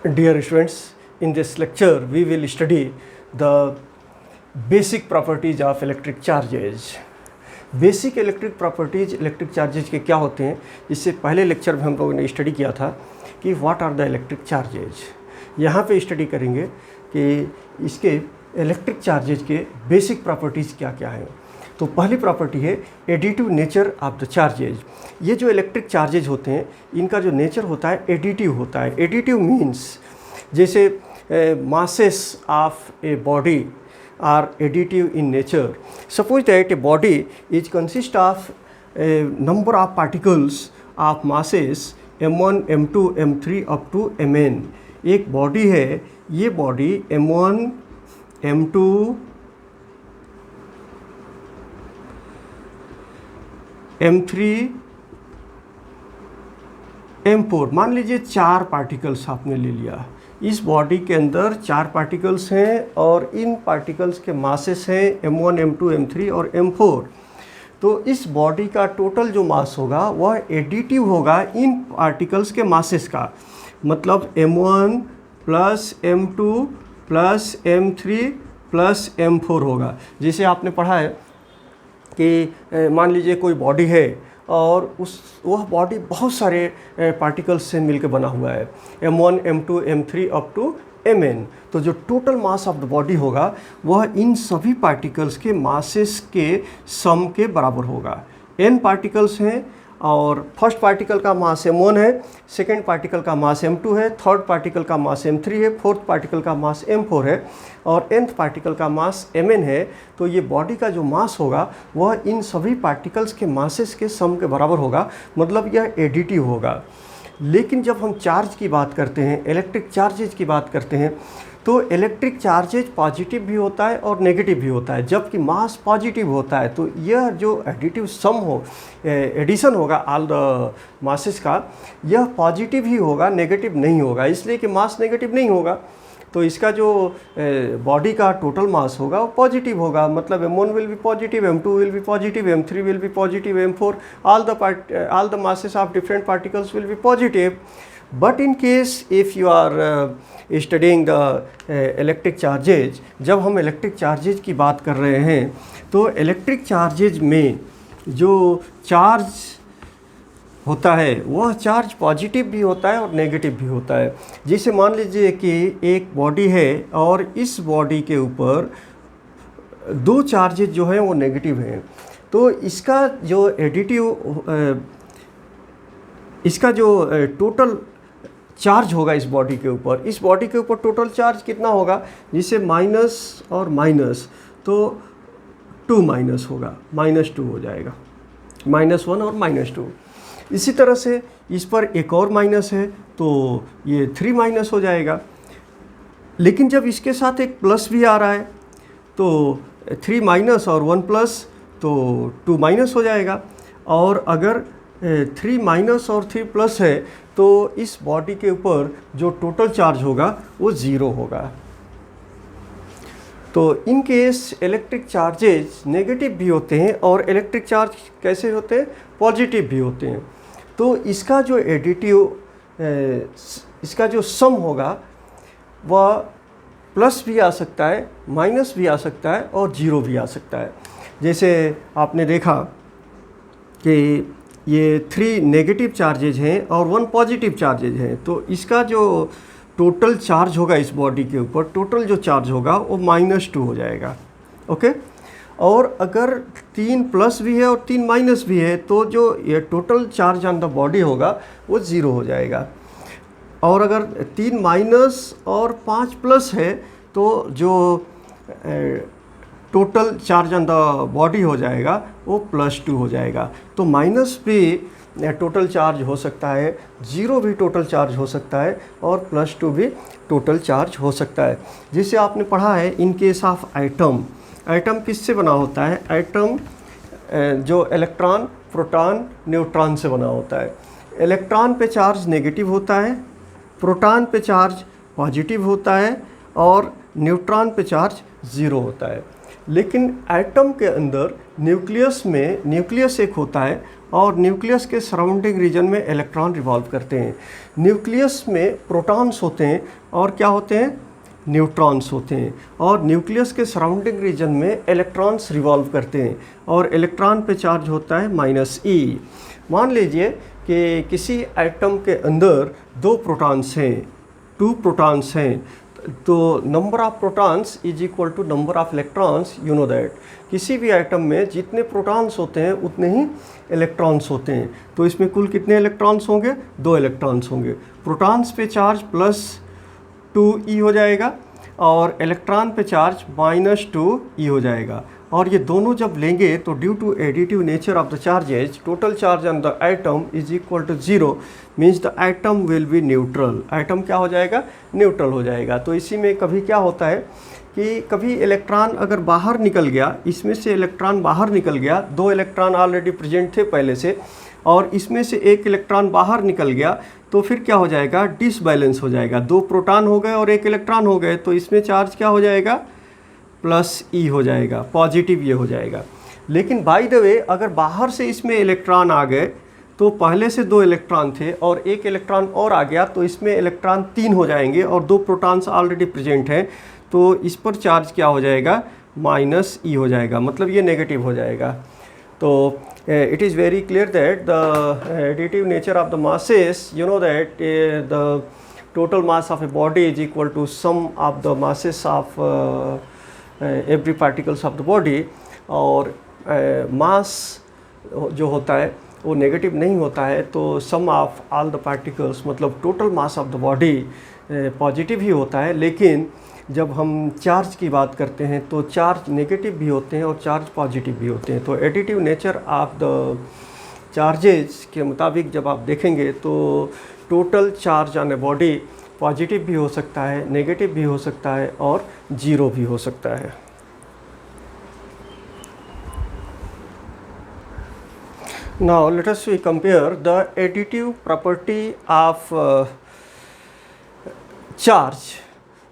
Dear students, in this lecture we will study the basic properties of electric charges. Basic electric properties electric charges के क्या होते हैं, इससे पहले lecture में हम लोगों ने स्टडी किया था कि what are the electric charges. यहाँ पे स्टडी करेंगे कि इसके इलेक्ट्रिक चार्जेज के बेसिक प्रॉपर्टीज़ क्या क्या हैं. तो पहली प्रॉपर्टी है additive nature of the charges. ये जो इलेक्ट्रिक चार्जेज होते हैं इनका जो नेचर होता है एडिटिव होता है. एडिटिव मीन्स जैसे masses of a body are additive in nature. Suppose that a body is consist of a number of particles of masses m1, m2, m3 up to mn. एक body है, ये body m1, m2, m3, m4 मान लीजिए 4 particles आपने ले लिया. इस body के अंदर 4 पार्टिकल्स हैं और इन पार्टिकल्स के मासेस हैं m1, m2, m3 और m4. तो इस बॉडी का टोटल जो मास होगा वह एडिटिव होगा इन पार्टिकल्स के मासेस का. मतलब m1 plus m2 plus m3 plus m4 होगा. जैसे आपने पढ़ा है कि मान लीजिए कोई बॉडी है और वह बॉडी बहुत सारे पार्टिकल्स से मिलकर बना हुआ है m1, m2, m3 up to mn. तो जो total mass of the body होगा वह इन सभी पार्टिकल्स के मासेस के सम के बराबर होगा. n पार्टिकल्स हैं और फर्स्ट पार्टिकल का मास m1 है, सेकेंड पार्टिकल का मास m2 है, थर्ड पार्टिकल का मास m3 है, फोर्थ पार्टिकल का मास m4 है और nth पार्टिकल का मास mn है. तो ये बॉडी का जो मास होगा वह इन सभी पार्टिकल्स के मासेस के सम के बराबर होगा. मतलब यह एडिटिव होगा. लेकिन जब हम चार्ज की बात करते हैं, इलेक्ट्रिक चार्जेज की बात करते हैं, तो इलेक्ट्रिक चार्जेज पॉजिटिव भी होता है और नेगेटिव भी होता है. जबकि मास पॉजिटिव होता है तो यह जो एडिटिव सम हो, एडिशन होगा ऑल द मासेस का, यह पॉजिटिव ही होगा, नेगेटिव नहीं होगा. इसलिए कि मास नेगेटिव नहीं होगा तो इसका जो बॉडी का टोटल मास होगा वो पॉजिटिव होगा. मतलब m1 will be positive, m2 will be positive, m3 will be positive, m4 all the masses of different particles will be positive. But in case if you are studying the electric charges, जब हम electric charges की बात कर रहे हैं तो electric charges में जो चार्ज होता है वह चार्ज पॉजिटिव भी होता है और नेगेटिव भी होता है. जैसे मान लीजिए कि एक बॉडी है और इस बॉडी के ऊपर 2 चार्जेज जो हैं वो नेगेटिव हैं. तो इसका जो इसका जो टोटल चार्ज होगा इस बॉडी के ऊपर, इस बॉडी के ऊपर टोटल चार्ज कितना होगा, जिसे माइनस और माइनस तो 2 माइनस होगा, -2 हो जाएगा, -1 और -2. इसी तरह से इस पर एक और माइनस है तो ये 3 माइनस हो जाएगा. लेकिन जब इसके साथ एक प्लस भी आ रहा है तो 3 माइनस और 1 प्लस तो 2 माइनस हो जाएगा. और अगर 3 माइनस और 3 प्लस है तो इस बॉडी के ऊपर जो टोटल चार्ज होगा वो 0 होगा. तो in case electric charges negative भी होते हैं और इलेक्ट्रिक चार्ज कैसे होते हैं, पॉजिटिव भी होते हैं. तो इसका जो इसका जो सम होगा वह प्लस भी आ सकता है, माइनस भी आ सकता है और 0 भी आ सकता है. जैसे आपने देखा कि ये 3 नेगेटिव चार्जेज हैं और 1 पॉजिटिव चार्जेज हैं. तो इसका जो टोटल चार्ज होगा इस बॉडी के ऊपर, टोटल जो चार्ज होगा वो -2 हो जाएगा. ओके. और अगर 3 प्लस भी है और 3 माइनस भी है तो जो ये total charge on the body होगा वो 0 हो जाएगा. और अगर 3 माइनस और 5 प्लस है तो जो total charge on the body हो जाएगा वो +2 हो जाएगा. तो माइनस भी टोटल चार्ज हो सकता है, 0 भी टोटल चार्ज हो सकता है और +2 भी टोटल चार्ज हो सकता है. जिसे आपने पढ़ा है in case of atom. Atom किससे बना होता है, एटम जो इलेक्ट्रॉन, प्रोटॉन, न्यूट्रॉन से बना होता है. इलेक्ट्रॉन पे चार्ज नेगेटिव होता है, प्रोटॉन पे चार्ज पॉजिटिव होता है और न्यूट्रॉन पे चार्ज 0 होता है. लेकिन एटम के अंदर न्यूक्लियस एक होता है और न्यूक्लियस के सराउंडिंग रीजन में इलेक्ट्रॉन रिवॉल्व करते हैं। न्यूक्लियस में प्रोटॉन्स होते हैं और क्या होते हैं, न्यूट्रॉन्स होते हैं, और न्यूक्लियस के सराउंडिंग रीजन में इलेक्ट्रॉन्स रिवॉल्व करते हैं और इलेक्ट्रॉन पे चार्ज होता है -e। मान लीजिए कि किसी एटम के अंदर 2 प्रोटॉन्स हैं, 2 प्रोटॉन्स हैं, तो number of protons is equal to number of electrons, you know that. किसी भी एटम में जितने प्रोटॉन्स होते हैं उतने ही इलेक्ट्रॉन्स होते हैं, तो इसमें कुल कितने इलेक्ट्रॉन्स होंगे, 2 इलेक्ट्रॉन्स होंगे। प्रोटॉन्स पे चार्ज +2e हो जाएगा और इलेक्ट्रॉन पे चार्ज -2e हो जाएगा, और ये दोनों जब लेंगे तो due to additive nature of the charges total charge on the atom is equal to 0, means the atom will be neutral. Atom क्या हो जाएगा, न्यूट्रल हो जाएगा। तो इसी में कभी क्या होता है कि कभी इलेक्ट्रॉन अगर बाहर निकल गया, इसमें से इलेक्ट्रॉन बाहर निकल गया, 2 इलेक्ट्रॉन ऑलरेडी प्रेजेंट थे पहले से, और इसमें से एक इलेक्ट्रॉन बाहर निकल गया, तो फिर क्या हो जाएगा, डिसबैलेंस हो जाएगा। 2 प्रोटॉन हो गए और 1 इलेक्ट्रॉन हो गए, तो इसमें चार्ज क्या हो जाएगा, +e हो जाएगा, पॉजिटिव ये हो जाएगा। लेकिन बाय द वे अगर बाहर से इसमें इलेक्ट्रॉन आ गए, तो पहले से 2 इलेक्ट्रॉन थे और 1 इलेक्ट्रॉन और आ गया, तो इसमें इलेक्ट्रॉन 3 हो जाएंगे और 2 प्रोटॉन्स ऑलरेडी प्रेजेंट हैं, तो इस पर चार्ज क्या हो जाएगा, -e हो जाएगा, मतलब ये नेगेटिव हो जाएगा। तो it is very clear that the additive nature of the masses, you know that the total mass of a body is equal to sum of the masses of every particles of the body, और mass जो होता है वो negative नहीं होता है, तो sum of all the particles मतलब total mass of the body positive ही होता है। लेकिन जब हम चार्ज की बात करते हैं तो चार्ज नेगेटिव भी होते हैं और चार्ज पॉजिटिव भी होते हैं। तो additive nature of the charges के मुताबिक जब आप देखेंगे तो total charge on a body positive भी हो सकता है, नेगेटिव भी हो सकता है और 0 भी हो सकता है। Now let us compare the additive property of charge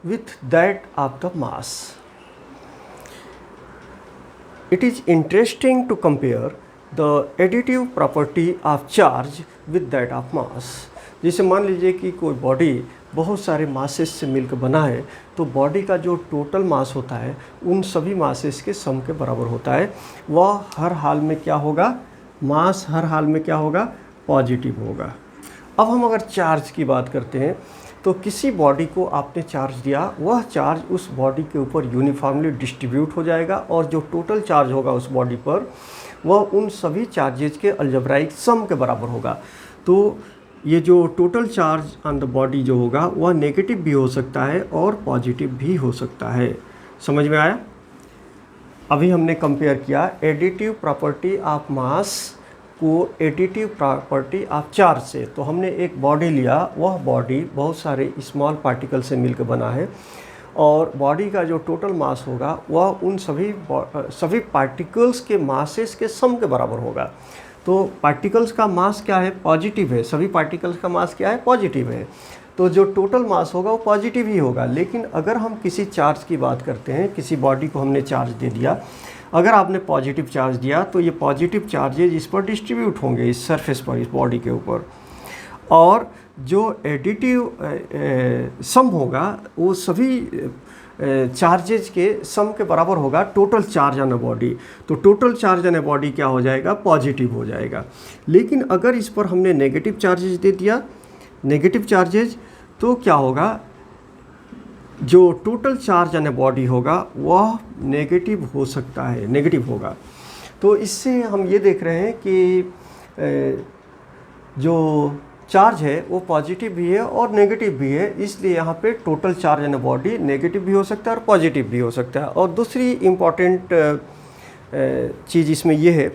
with that of the mass. It is interesting to compare the additive property of charge with that of mass. जैसे मान लीजिए कि कोई बॉडी बहुत सारे मासेस से मिलकर बना है, तो बॉडी का जो टोटल मास होता है उन सभी मासेस के सम के बराबर होता है। वह हर हाल में क्या होगा, मास हर हाल में क्या होगा, पॉजिटिव होगा। अब हम अगर चार्ज की बात करते हैं तो किसी बॉडी को आपने चार्ज दिया, वह चार्ज उस बॉडी के ऊपर यूनिफॉर्मली डिस्ट्रीब्यूट हो जाएगा और जो टोटल चार्ज होगा उस बॉडी पर वह उन सभी चार्जेज के अलजेब्राइक सम के बराबर होगा। तो ये जो total charge on the body जो होगा वह नेगेटिव भी हो सकता है और पॉजिटिव भी हो सकता है। समझ में आया? अभी हमने कंपेयर किया एडिटिव प्रॉपर्टी ऑफ मास को एडिटिव प्रॉपर्टी ऑफ चार्ज से। तो हमने एक बॉडी लिया, वह बॉडी बहुत सारे स्मॉल पार्टिकल से मिलकर बना है और बॉडी का जो टोटल मास होगा वह उन सभी पार्टिकल्स के मासेस के सम के बराबर होगा। तो पार्टिकल्स का मास क्या है, पॉजिटिव है। सभी पार्टिकल्स का मास क्या है, पॉजिटिव है। तो जो टोटल मास होगा वो पॉजिटिव ही होगा। लेकिन अगर हम किसी चार्ज की बात करते हैं, किसी बॉडी को हमने चार्ज दे दिया, अगर आपने पॉजिटिव चार्ज दिया तो ये पॉजिटिव चार्जेज इस पर डिस्ट्रीब्यूट होंगे, इस सरफेस पर, इस बॉडी के ऊपर, और जो एडिटिव सम होगा वो सभी चार्जेज के सम के बराबर होगा, total charge on a body. तो total charge on a body क्या हो जाएगा, पॉजिटिव हो जाएगा। लेकिन अगर इस पर हमने नेगेटिव चार्जेज दे दिया, नेगेटिव चार्जेज, तो क्या होगा, जो total charge on a body होगा वह नेगेटिव हो सकता है, नेगेटिव होगा। तो इससे हम ये देख रहे हैं कि जो चार्ज है वो पॉजिटिव भी है और नेगेटिव भी है, इसलिए यहाँ पे total charge on a body negative भी हो सकता है और पॉजिटिव भी हो सकता है। और दूसरी इम्पॉर्टेंट चीज़ इसमें ये है,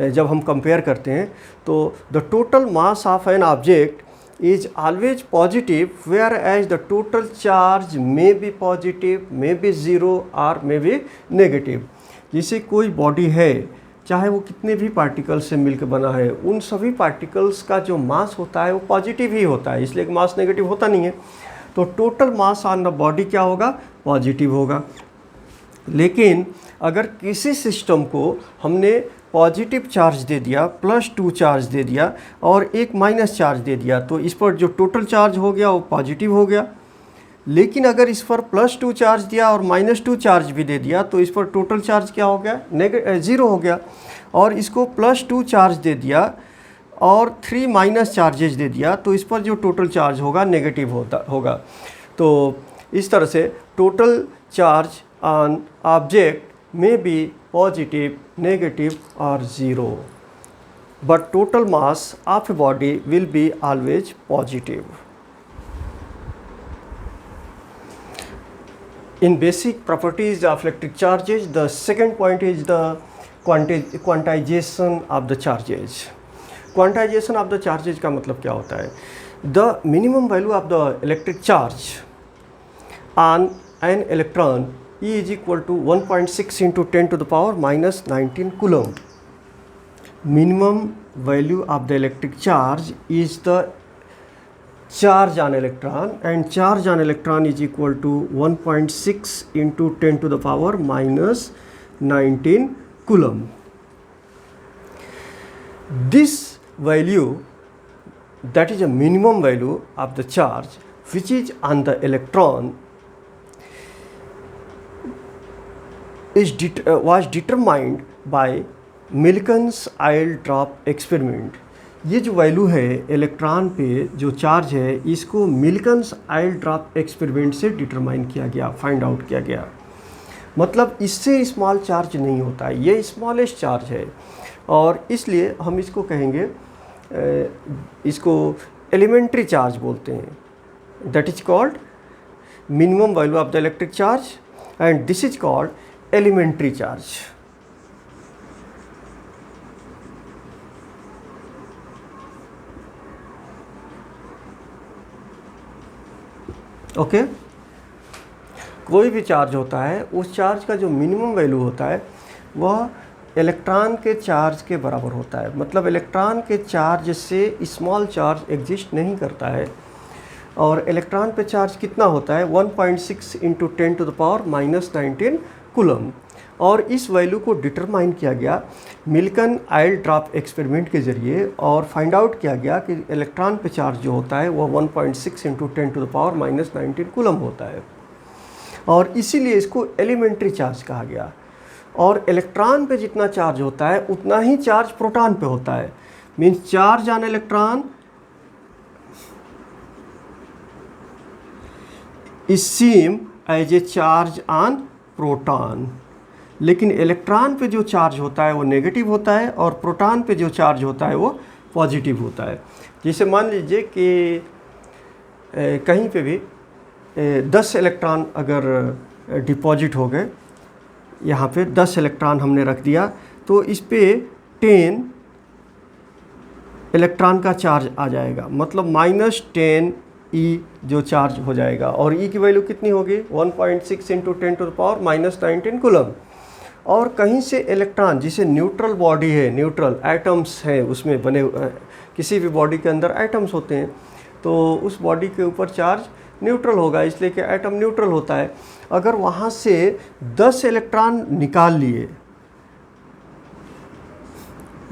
जब हम कंपेयर करते हैं तो the total mass of an object is always positive, whereas the total charge may be positive, may be 0 or may be negative। जैसे कोई बॉडी है, चाहे वो कितने भी पार्टिकल्स से मिलकर बना है, उन सभी पार्टिकल्स का जो मास होता है वो पॉजिटिव ही होता है, इसलिए मास नेगेटिव होता नहीं है। तो total mass on the body क्या होगा, पॉजिटिव होगा। लेकिन अगर किसी सिस्टम को हमने पॉजिटिव चार्ज दे दिया, +2 चार्ज दे दिया और एक माइनस चार्ज दे दिया, तो इस पर जो टोटल चार्ज हो गया वो पॉजिटिव हो गया। लेकिन अगर इस पर +2 चार्ज दिया और -2 चार्ज भी दे दिया तो इस पर टोटल चार्ज क्या हो गया, 0 हो गया। और इसको +2 चार्ज दे दिया और 3 माइनस चार्जेज दे दिया तो इस पर जो टोटल चार्ज होगा नेगेटिव होगा। तो इस तरह से टोटल चार्ज ऑन ऑब्जेक्ट में बी पॉजिटिव, नेगेटिव और 0, but total mass of a body will be always positive. In basic properties of electric charges, the second point is the quantization of the charges. Quantization of the charges का मतलब क्या होता है? The minimum value of the electric charge on an electron E is equal to 1.6 into 10 to the power minus 19 coulomb. Minimum value of the electric charge is the charge on electron, and charge on electron is equal to 1.6 into 10 to the power minus 19 coulomb. This value, that is a minimum value of the charge which is on the electron, was determined by Millikan's oil drop experiment. ये जो value है electron पे जो charge है इसको मिल्कन्स oil drop experiment से determine किया गया, फाइंड आउट किया गया। मतलब इससे स्मॉल चार्ज नहीं होता है, ये स्मॉलेस्ट चार्ज है और इसलिए हम इसको कहेंगे, इसको एलिमेंट्री चार्ज बोलते हैं। That is called minimum value of the electric charge and this is called elementary charge. Okay, कोई भी चार्ज होता है उस चार्ज का जो मिनिमम वैल्यू होता है वह इलेक्ट्रॉन के चार्ज के बराबर होता है। मतलब इलेक्ट्रॉन के चार्ज से स्मॉल चार्ज एग्जिस्ट नहीं करता है। और इलेक्ट्रॉन पे चार्ज कितना होता है, 1.6 into 10 to the power minus 19 coulomb. और इस वैल्यू को डिटरमाइन किया गया मिल्कन ऑयल ड्रॉप एक्सपेरिमेंट के ज़रिए और फाइंड आउट किया गया कि इलेक्ट्रॉन पे चार्ज जो होता है वह 1.6 into 10 to the power minus 19 coulomb होता है और इसीलिए इसको एलिमेंट्री चार्ज कहा गया। और इलेक्ट्रॉन पे जितना चार्ज होता है उतना ही चार्ज प्रोटॉन पे होता है। Means charge on electron is same as a charge on proton. लेकिन इलेक्ट्रॉन पे जो चार्ज होता है वो नेगेटिव होता है और प्रोटॉन पे जो चार्ज होता है वो पॉजिटिव होता है। जैसे मान लीजिए कि कहीं पे भी 10 इलेक्ट्रॉन अगर डिपॉजिट हो गए, यहाँ पे 10 इलेक्ट्रॉन हमने रख दिया तो इस पे 10 इलेक्ट्रॉन का चार्ज आ जाएगा। मतलब -10 E जो चार्ज हो जाएगा और E की वैल्यू कितनी होगी, 1.6 into 10 to the power minus 19 coulomb. और कहीं से इलेक्ट्रॉन, जिसे न्यूट्रल बॉडी है, न्यूट्रल एटम्स हैं उसमें बने, किसी भी बॉडी के अंदर एटम्स होते हैं तो उस बॉडी के ऊपर चार्ज न्यूट्रल होगा, इसलिए कि एटम न्यूट्रल होता है। अगर वहाँ से 10 इलेक्ट्रॉन निकाल लिए,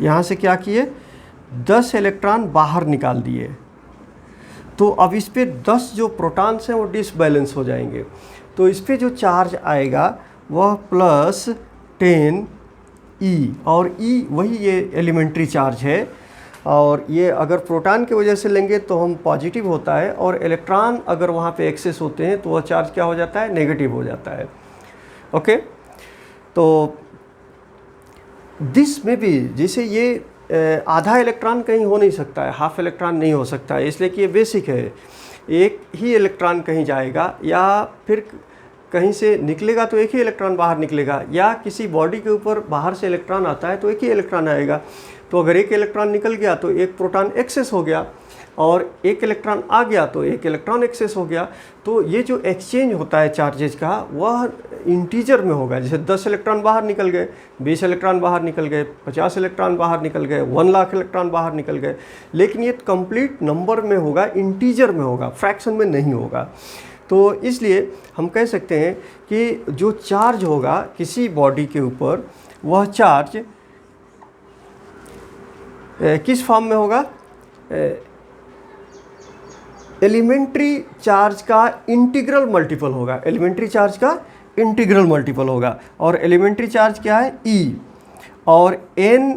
यहाँ से क्या किए, 10 इलेक्ट्रॉन बाहर निकाल दिए, तो अब इस पे 10 जो प्रोटॉन्स हैं वो डिसबैलेंस हो जाएंगे। तो इस पे जो चार्ज आएगा वह +10 E, और E वही ये एलिमेंट्री चार्ज है। और ये अगर प्रोटॉन की वजह से लेंगे तो हम पॉजिटिव होता है और इलेक्ट्रॉन अगर वहाँ पे एक्सेस होते हैं तो वह चार्ज क्या हो जाता है, नेगेटिव हो जाता है। ओके, तो दिस में भी जैसे ये आधा इलेक्ट्रॉन कहीं हो नहीं सकता है, हाफ इलेक्ट्रॉन नहीं हो सकता है, इसलिए कि ये बेसिक है। एक ही इलेक्ट्रॉन कहीं जाएगा या फिर कहीं से निकलेगा तो एक ही इलेक्ट्रॉन बाहर निकलेगा, या किसी बॉडी के ऊपर बाहर से इलेक्ट्रॉन आता है तो एक ही इलेक्ट्रॉन आएगा। तो अगर एक इलेक्ट्रॉन निकल गया तो एक प्रोटॉन एक्सेस हो गया और एक इलेक्ट्रॉन आ गया तो एक इलेक्ट्रॉन एक्सेस हो गया। तो ये जो एक्सचेंज होता है चार्जेज का वह इंटीजर में होगा। जैसे 10 इलेक्ट्रॉन बाहर निकल गए, 20 इलेक्ट्रॉन बाहर निकल गए, 50 इलेक्ट्रॉन बाहर निकल गए, 1 लाख इलेक्ट्रॉन बाहर निकल गए, लेकिन ये कंप्लीट नंबर में होगा, इंटीजर में होगा, फ्रैक्शन में नहीं होगा। तो इसलिए हम कह सकते हैं कि जो चार्ज होगा किसी बॉडी के ऊपर वह चार्ज किस फॉर्म में होगा? एलिमेंट्री चार्ज का इंटीग्रल मल्टीपल होगा, एलिमेंट्री चार्ज का इंटीग्रल मल्टीपल होगा। और एलिमेंट्री चार्ज क्या है? E। और n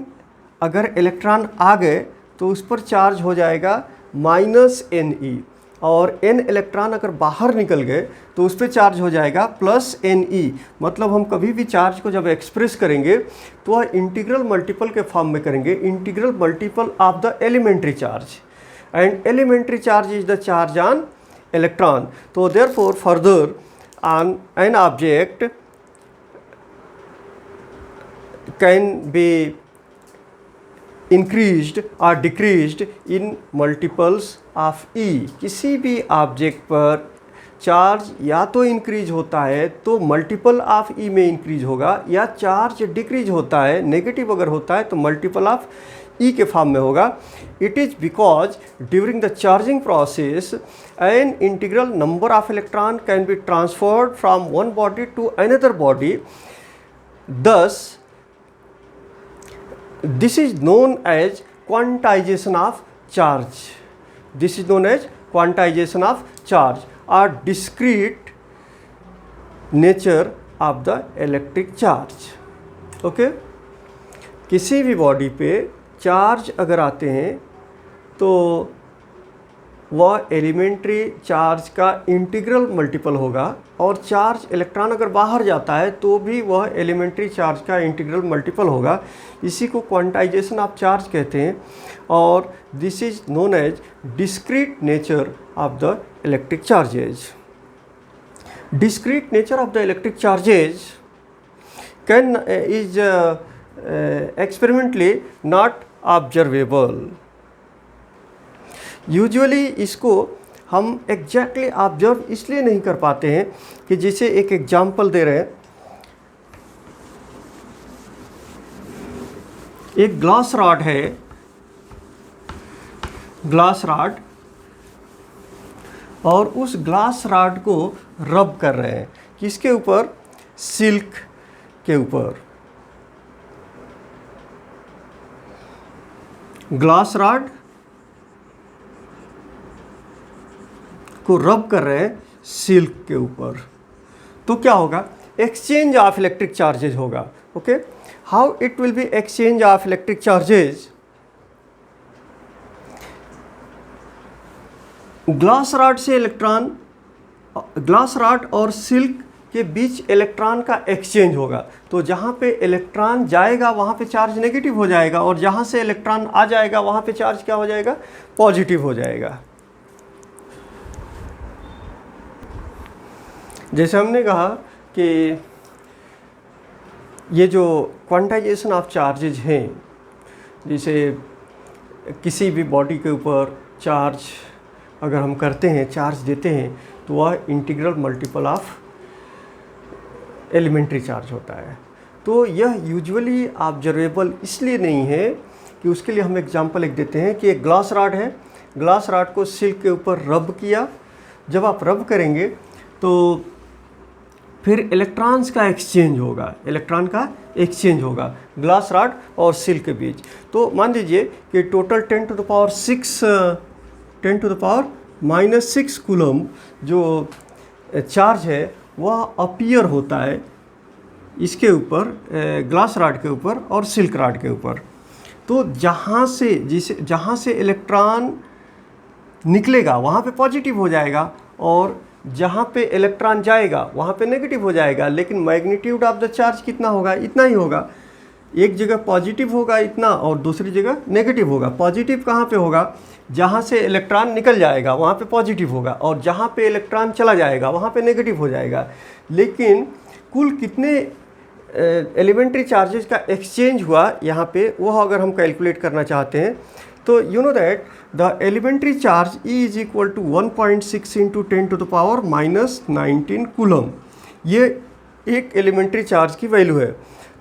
अगर इलेक्ट्रॉन आ गए तो उस पर चार्ज हो जाएगा -Ne, और n इलेक्ट्रॉन अगर बाहर निकल गए तो उस पर चार्ज हो जाएगा +Ne। मतलब हम कभी भी चार्ज को जब एक्सप्रेस करेंगे तो वह इंटीग्रल मल्टीपल के फॉर्म में करेंगे, integral multiple of the elementary charge, and elementary charge is the charge on electron. So therefore further on an object can be increased or decreased in multiples of E। किसी भी object पर charge या तो increase होता है तो multiple of ई में increase होगा, या चार्ज डिक्रीज होता है, नेगेटिव अगर होता है तो मल्टीपल ऑफ ई के फॉर्म में होगा। It is because during the charging process an integral number of electron can be transferred from one body to another body, thus this is known as quantization of charge, this is known as quantization of charge or discrete nature of the electric charge। Okay, किसी भी body पे charge अगर आते हैं तो वह elementary charge का integral multiple होगा, और चार्ज इलेक्ट्रॉन अगर बाहर जाता है तो भी वह एलिमेंट्री चार्ज का इंटीग्रल मल्टीपल होगा। इसी को क्वांटाइजेशन ऑफ चार्ज कहते हैं, और this is known as discrete nature of the electric charges. Discrete nature of the electric charges can is experimentally not observable. Usually इसको हम एग्जैक्टली ऑब्जर्व इसलिए नहीं कर पाते हैं कि जैसे एक एग्जाम्पल दे रहे हैं, एक ग्लास रॉड है, ग्लास रॉड, और उस ग्लास रॉड को रब कर रहे हैं, किसके ऊपर? सिल्क के ऊपर। ग्लास रॉड को रब कर रहे हैं सिल्क के ऊपर, तो क्या होगा? एक्सचेंज ऑफ इलेक्ट्रिक चार्जेज होगा। Okay, how it will be exchange of electric charges? Glass rod से इलेक्ट्रॉन, ग्लास रॉड और सिल्क के बीच इलेक्ट्रॉन का एक्सचेंज होगा, तो जहाँ पे इलेक्ट्रॉन जाएगा वहाँ पे चार्ज नेगेटिव हो जाएगा, और जहाँ से इलेक्ट्रॉन आ जाएगा वहाँ पे चार्ज क्या हो जाएगा? पॉजिटिव हो जाएगा। जैसे हमने कहा कि ये जो क्वांटाइजेशन ऑफ चार्जेज हैं, जैसे किसी भी बॉडी के ऊपर चार्ज अगर हम करते हैं, चार्ज देते हैं, तो वह integral multiple of elementary charge होता है। तो यह यूजुअली ऑब्जर्वेबल इसलिए नहीं है कि उसके लिए हम एग्जांपल एक देते हैं कि एक ग्लास रॉड है, ग्लास रॉड को सिल्क के ऊपर रब किया, जब आप रब करेंगे तो फिर इलेक्ट्रॉन्स का एक्सचेंज होगा, इलेक्ट्रॉन का एक्सचेंज होगा ग्लास रॉड और सिल्क के बीच। तो मान लीजिए कि total 10 to the power -6 coulomb जो चार्ज है वह अपीयर होता है इसके ऊपर, ग्लास रॉड के ऊपर और सिल्क रॉड के ऊपर। तो जहाँ से इलेक्ट्रॉन निकलेगा वहाँ पे पॉजिटिव हो जाएगा, और जहाँ पे इलेक्ट्रॉन जाएगा वहाँ पे नेगेटिव हो जाएगा, लेकिन मैग्नीट्यूड ऑफ द चार्ज कितना होगा? इतना ही होगा। एक जगह पॉजिटिव होगा इतना और दूसरी जगह नेगेटिव होगा। पॉजिटिव कहाँ पे होगा? जहाँ से इलेक्ट्रॉन निकल जाएगा वहाँ पे पॉजिटिव होगा, और जहाँ पे इलेक्ट्रॉन चला जाएगा वहाँ पे नेगेटिव हो जाएगा। लेकिन कुल कितने एलिमेंट्री चार्जेस का एक्सचेंज हुआ यहाँ पे, वह अगर हम कैलकुलेट करना चाहते हैं तो you know that the elementary charge E is equal to 1.6 into 10 to the power -19 coulomb. ये एक एलिमेंट्री चार्ज की वैल्यू है।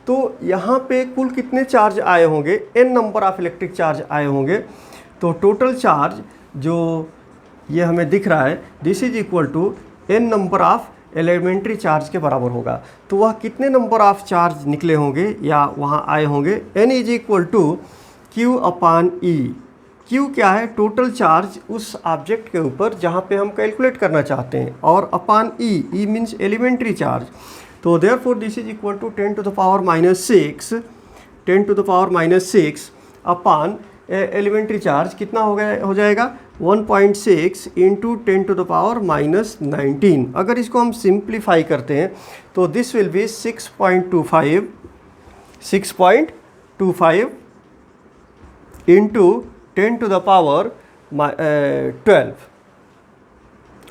तो यहाँ पे कुल कितने चार्ज आए होंगे? n number of electric charge आए होंगे। तो टोटल चार्ज जो ये हमें दिख रहा है, this is equal to n number of elementary charge के बराबर होगा। तो वह कितने नंबर ऑफ चार्ज निकले होंगे या वहाँ आए होंगे? n is equal to Q upon E। Q क्या है? टोटल चार्ज उस ऑब्जेक्ट के ऊपर जहाँ पे हम कैलकुलेट करना चाहते हैं, और upon E, E means elementary charge. तो therefore this is equal to 10 to the power -6, 10 to the power -6 upon elementary charge कितना हो जाएगा 1.6 इंटू 10 टू द पावर -19। अगर इसको हम सिंप्लीफाई करते हैं तो this will be 6.25 into 10 to the power 12।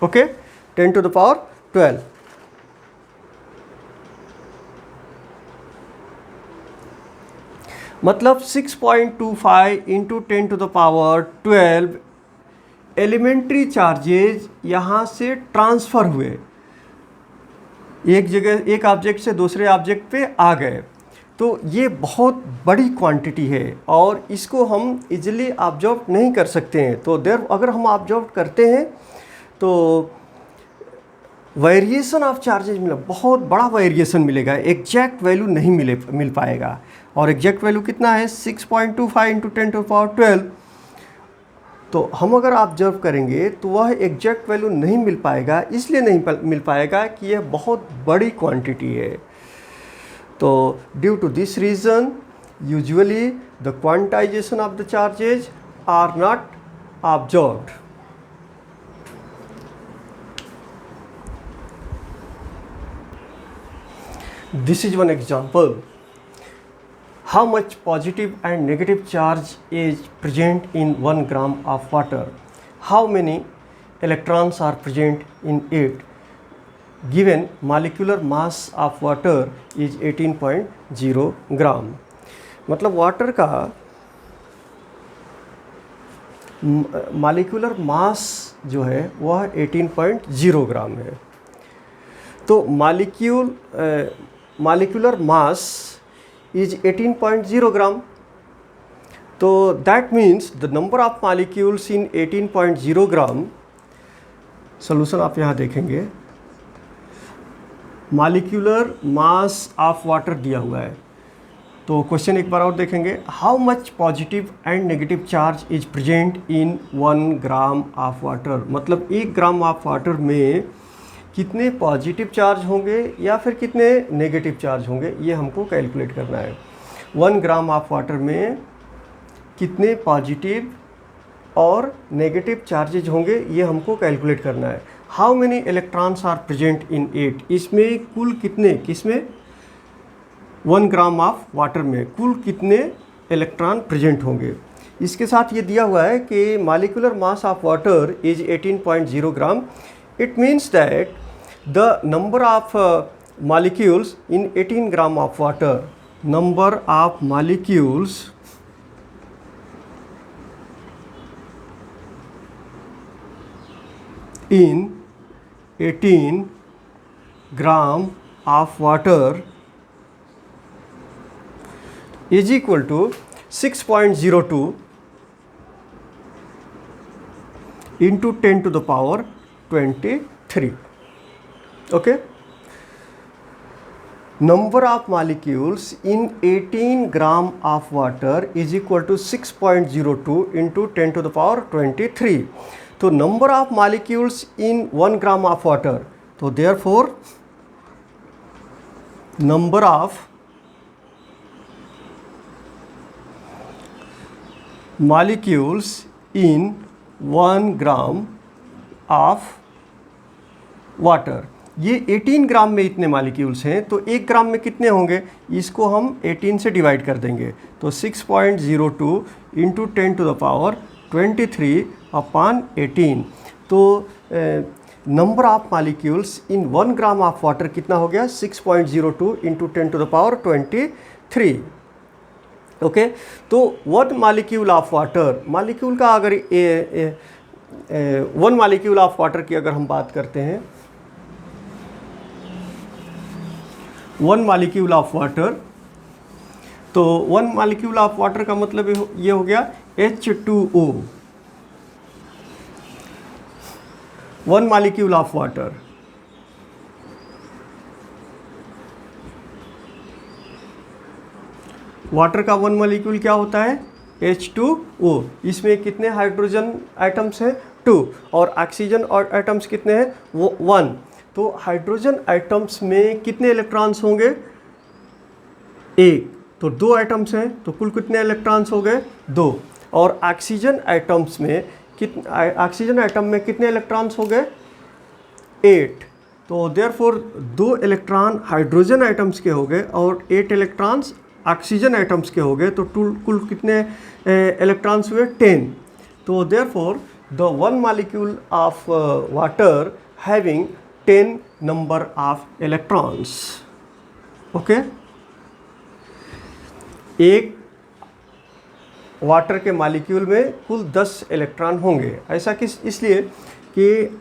Okay, 10 to the power 12। मतलब 6.25 into 10 to the power 12 elementary charges यहाँ से ट्रांसफ़र हुए, एक जगह एक ऑब्जेक्ट से दूसरे ऑब्जेक्ट पे आ गए। तो ये बहुत बड़ी क्वांटिटी है और इसको हम इजीली ऑब्जर्व नहीं कर सकते हैं। तो अगर हम ऑब्जर्व करते हैं तो वेरिएशन ऑफ चार्जेज मिला, बहुत बड़ा वेरिएशन मिलेगा, एग्जैक्ट वैल्यू नहीं मिल पाएगा। और एग्जैक्ट वैल्यू कितना है 6.25 इंटू 10 टू पावर 12। तो हम अगर ऑब्जर्व करेंगे तो वह एग्जैक्ट वैल्यू नहीं मिल पाएगा, इसलिए नहीं मिल पाएगा कि यह बहुत बड़ी क्वांटिटी है। तो due to this reason usually the quantization of the charges are not observed. This is one example. How much positive and negative charge is present in 1 gram of water? How many electrons are present in it? Given molecular mass of water is 18.0 gram. मतलब water का molecular mass जो है वह 18.0 ग्राम है। तो molecular mass is 18.0 gram. So that means the number of molecules in 18.0 gram, solution आप यहाँ देखेंगे, molecular mass of water दिया हुआ है। तो क्वेश्चन एक बार और देखेंगे, how much positive and negative charge is present in 1 gram of water. मतलब 1 ग्राम ऑफ वाटर में कितने पॉजिटिव चार्ज होंगे या फिर कितने नेगेटिव चार्ज होंगे, ये हमको कैलकुलेट करना है। 1 ग्राम ऑफ वाटर में कितने पॉजिटिव और नेगेटिव चार्जेज होंगे, ये हमको कैलकुलेट करना है। How many electrons are present in it, इसमें कुल कितने, किसमें 1 ग्राम ऑफ वाटर में कुल कितने इलेक्ट्रॉन प्रेजेंट होंगे। इसके साथ ये दिया हुआ है कि molecular mass of water is 18.0 gram. It means that the number of molecules in 18 gram of water, number of molecules in 18 gram of water is equal to 6.02 into 10 to the power 23. Okay, number of molecules in 18 gram of water is equal to 6.02 into 10 to the power 23. तो number of molecules in 1 gram of water, तो therefore number of molecules in 1 gram of water, ये 18 ग्राम में इतने molecules हैं, तो 1 ग्राम में कितने होंगे, इसको हम 18 से डिवाइड कर देंगे। तो 6.02 into 10 to the power 23 upon 18। तो number of molecules in 1 gram of water कितना हो गया 6.02 into 10 to the power 23। Okay, तो 1 मॉलिक्यूल ऑफ वाटर, मॉलिक्यूल का अगर 1 मॉलिक्यूल ऑफ वाटर की अगर हम बात करते हैं, 1 मॉलिक्यूल ऑफ वाटर, तो 1 मॉलिक्यूल ऑफ वाटर का मतलब ये हो गया H2O। 1 molecule of water, water का 1 मॉलिक्यूल क्या होता है H2O। इसमें कितने हाइड्रोजन एटम्स हैं? 2। और ऑक्सीजन और एटम्स कितने हैं? वो 1। तो हाइड्रोजन एटम्स में कितने इलेक्ट्रॉन्स होंगे? 1। तो 2 एटम्स हैं तो कुल कितने इलेक्ट्रॉन्स हो गए? 2। और ऑक्सीजन एटम्स में ऑक्सीजन एटम में कितने इलेक्ट्रॉन्स हो गए? 8। तो देयरफॉर 2 इलेक्ट्रॉन हाइड्रोजन एटम्स के हो गए और 8 इलेक्ट्रॉन्स ऑक्सीजन एटम्स के हो गए, तो कुल कितने इलेक्ट्रॉन्स हुए? 10। तो therefore the one molecule of water having 10 number of electrons. Okay, एक वाटर के मॉलिक्यूल में कुल 10 इलेक्ट्रॉन होंगे। ऐसा इसलिए कि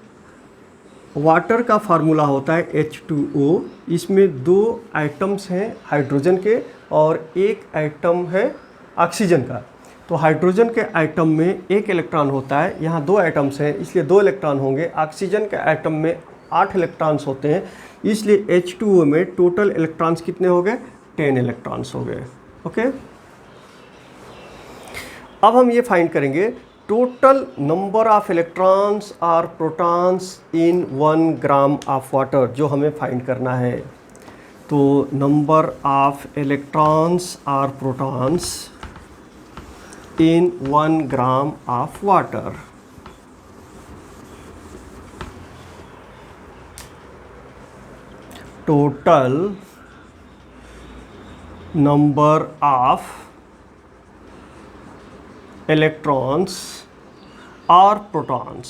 वाटर का फार्मूला होता है H2O। इसमें 2 एटम्स हैं हाइड्रोजन के और 1 एटम है ऑक्सीजन का। तो हाइड्रोजन के एटम में 1 इलेक्ट्रॉन होता है, यहाँ 2 एटम्स हैं इसलिए 2 इलेक्ट्रॉन होंगे। ऑक्सीजन के एटम में 8 इलेक्ट्रॉन्स होते हैं, इसलिए H2O में टोटल इलेक्ट्रॉन्स कितने हो गए? 10 इलेक्ट्रॉन्स हो गए। ओके, अब हम ये फाइंड करेंगे टोटल नंबर ऑफ इलेक्ट्रॉन्स और protons in 1 gram of water, जो हमें फाइंड करना है। तो नंबर ऑफ इलेक्ट्रॉन्स और protons in 1 gram of water. Total number of electrons और प्रोटॉन्स,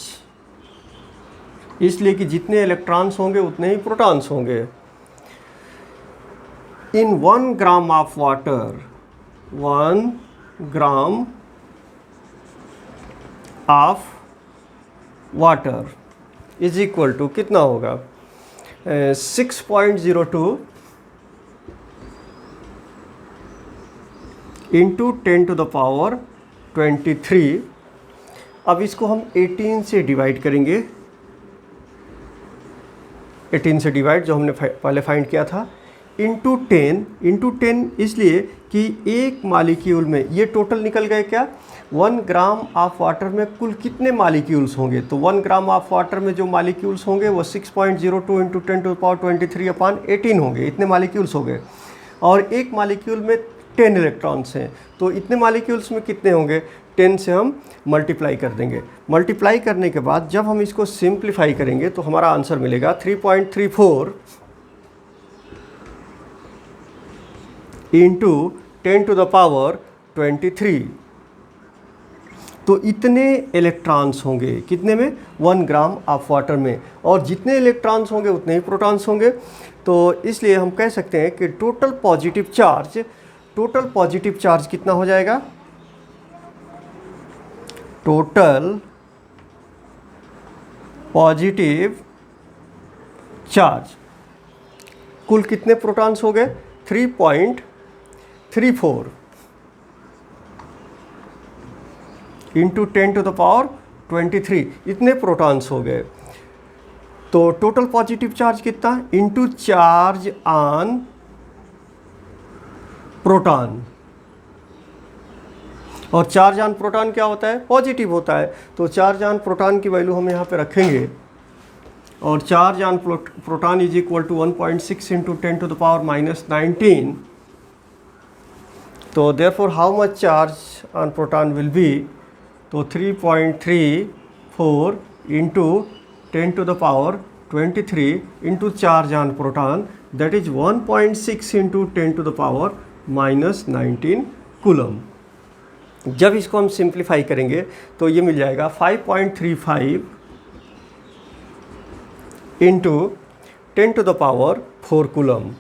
इसलिए कि जितने इलेक्ट्रॉन्स होंगे उतने ही प्रोटॉन्स होंगे। In 1 gram of water, 1 gram of water is equal to कितना होगा? 6.02 इंटू 10 टू द पावर 23। अब इसको हम 18 से डिवाइड करेंगे। 18 से डिवाइड जो हमने पहले फाइंड किया था, इंटू 10 इसलिए कि एक मॉलिक्यूल में ये टोटल निकल गए क्या? 1 ग्राम ऑफ वाटर में कुल कितने मॉलिक्यूल्स होंगे? तो 1 ग्राम ऑफ वाटर में जो मॉलिक्यूल्स होंगे वो 6.02 into 10 to the power 23 upon 18 होंगे। इतने मॉलिक्यूल्स हो गए। और एक मॉलिक्यूल में 10 इलेक्ट्रॉन्स हैं, तो इतने मॉलिक्यूल्स में कितने होंगे? 10 से हम मल्टीप्लाई कर देंगे। मल्टीप्लाई करने के बाद जब हम इसको सिंप्लीफाई करेंगे तो हमारा आंसर मिलेगा 3.34 इंटू 10 टू द पावर 23। तो इतने इलेक्ट्रॉन्स होंगे कितने में? 1 ग्राम ऑफ वाटर में। और जितने इलेक्ट्रॉन्स होंगे उतने ही प्रोटॉन्स होंगे। तो इसलिए हम कह सकते हैं कि टोटल पॉजिटिव चार्ज कितना हो जाएगा? टोटल पॉजिटिव चार्ज कुल कितने प्रोटॉन्स हो गए? 3.34 इंटू 10 टू द पावर 23, इतने प्रोटॉन्स हो गए। तो टोटल पॉजिटिव चार्ज कितना? Into charge on proton. और चार्ज ऑन प्रोटॉन क्या होता है? पॉजिटिव होता है। तो चार्ज ऑन प्रोटॉन की वैल्यू हम यहाँ पे रखेंगे, और charge on proton is equal to 1.6 into 10 to the power -19। तो therefore how much charge on proton will be? तो 3.34 into 10 to the power 23 into charge on proton, that is 1.6 into 10 to the power -19 coulomb. जब इसको हम simplify करेंगे तो ये मिल जाएगा 5.35 into 10 to the power 4 coulomb.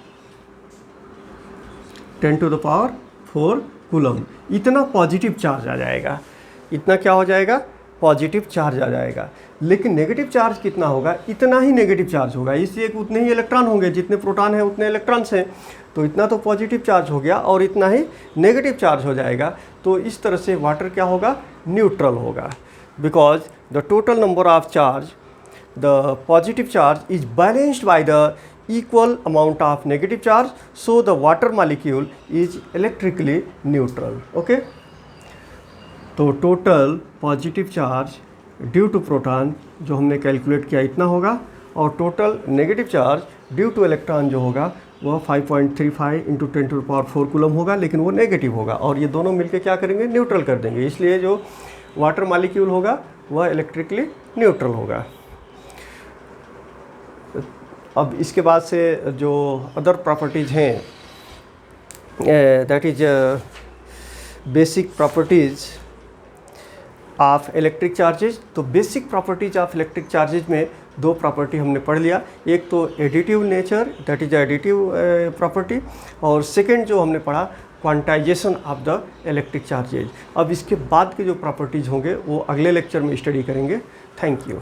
10 to the power 4 coulomb. इतना पॉजिटिव चार्ज आ जाएगा। इतना क्या हो जाएगा? पॉजिटिव चार्ज आ जाएगा। लेकिन नेगेटिव चार्ज कितना होगा? इतना ही नेगेटिव चार्ज होगा, इसलिए कि उतने ही इलेक्ट्रॉन होंगे, जितने प्रोटॉन हैं उतने इलेक्ट्रॉन्स हैं। तो इतना तो पॉजिटिव चार्ज हो गया और इतना ही नेगेटिव चार्ज हो जाएगा। तो इस तरह से वाटर क्या होगा? न्यूट्रल होगा, because the total number of charge, the positive charge is balanced by the equal amount of negative charge, so the water molecule is electrically neutral. Okay, तो total positive charge due to proton जो हमने calculate किया इतना होगा, और total negative charge due to electron जो होगा वह 5.35 इंटू 10⁴ कूलम होगा, लेकिन वो नेगेटिव होगा, और ये दोनों मिलके क्या करेंगे, न्यूट्रल कर देंगे। इसलिए जो वाटर मॉलिक्यूल होगा वह इलेक्ट्रिकली न्यूट्रल होगा। अब इसके बाद से जो अदर प्रॉपर्टीज़ हैं, that is basic properties of electric charges. तो basic properties of electric charges में दो प्रॉपर्टी हमने पढ़ लिया, एक तो additive nature, that is additive property, और सेकंड जो हमने पढ़ा quantization of the electric charges. अब इसके बाद के जो प्रॉपर्टीज़ होंगे वो अगले लेक्चर में स्टडी करेंगे। Thank you.